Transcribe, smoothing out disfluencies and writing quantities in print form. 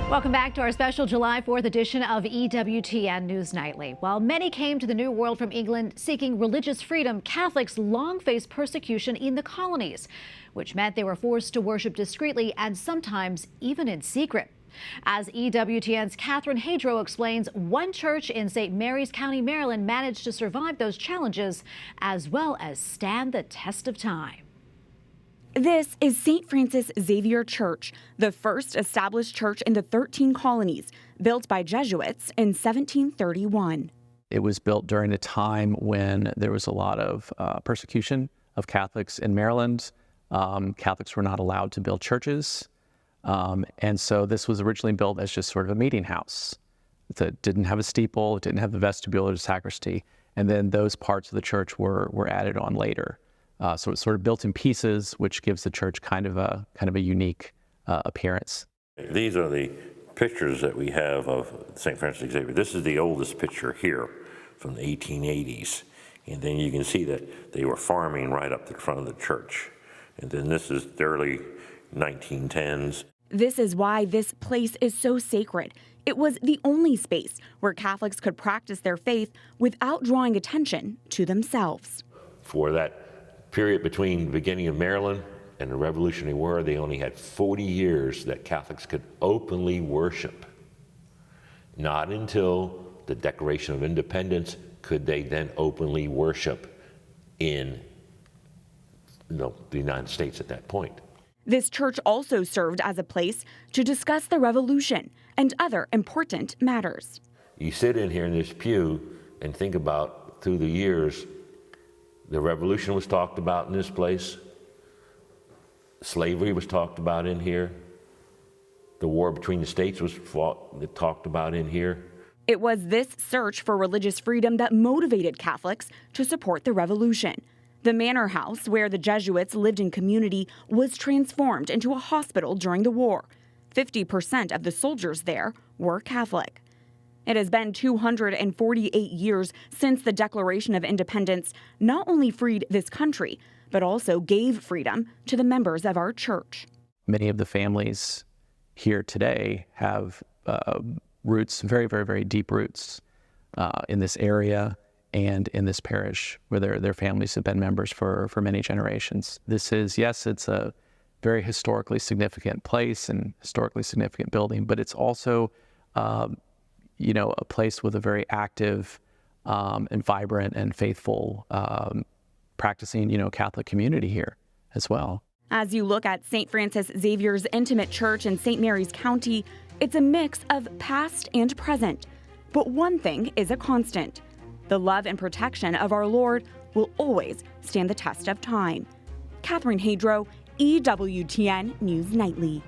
Welcome back to our special July 4th edition of EWTN News Nightly. While many came to the New World from England seeking religious freedom, Catholics long faced persecution in the colonies, which meant they were forced to worship discreetly and sometimes even in secret. As EWTN's Catherine Hadro explains, one church in St. Mary's County, Maryland managed to survive those challenges as well as stand the test of time. This is St. Francis Xavier Church, the first established church in the 13 colonies, built by Jesuits in 1731. It was built during a time when there was a lot of persecution of Catholics in Maryland. Catholics were not allowed to build churches. And so this was originally built as just sort of a meeting house. It didn't have a steeple, it didn't have the vestibule or the sacristy. And then those parts of the church were added on later. So it's sort of built in pieces, which gives the church kind of a unique appearance. These are the pictures that we have of St. Francis Xavier. This is the oldest picture here from the 1880s. And then you can see that they were farming right up the front of the church. And then this is the early 1910s. This is why this place is so sacred. It was the only space where Catholics could practice their faith without drawing attention to themselves. For that period between the beginning of Maryland and the Revolutionary War, they only had 40 years that Catholics could openly worship. Not until the Declaration of Independence could they then openly worship in the United States at that point. This church also served as a place to discuss the Revolution and other important matters. You sit in here in this pew and think about, through the years, the Revolution was talked about in this place. Slavery was talked about in here. The war between the states was talked about in here. It was this search for religious freedom that motivated Catholics to support the Revolution. The manor house where the Jesuits lived in community was transformed into a hospital during the war. 50% of the soldiers there were Catholic. It has been 248 years since the Declaration of Independence not only freed this country, but also gave freedom to the members of our church. Many of the families here today have roots, very, very, very deep roots in this area and in this parish, where their families have been members for many generations. This is, yes, it's a very historically significant place and historically significant building, but it's also a place with a very active and vibrant and faithful practicing, Catholic community here as well. As you look at St. Francis Xavier's intimate church in St. Mary's County, it's a mix of past and present. But one thing is a constant. The love and protection of our Lord will always stand the test of time. Catherine Hadro, EWTN News Nightly.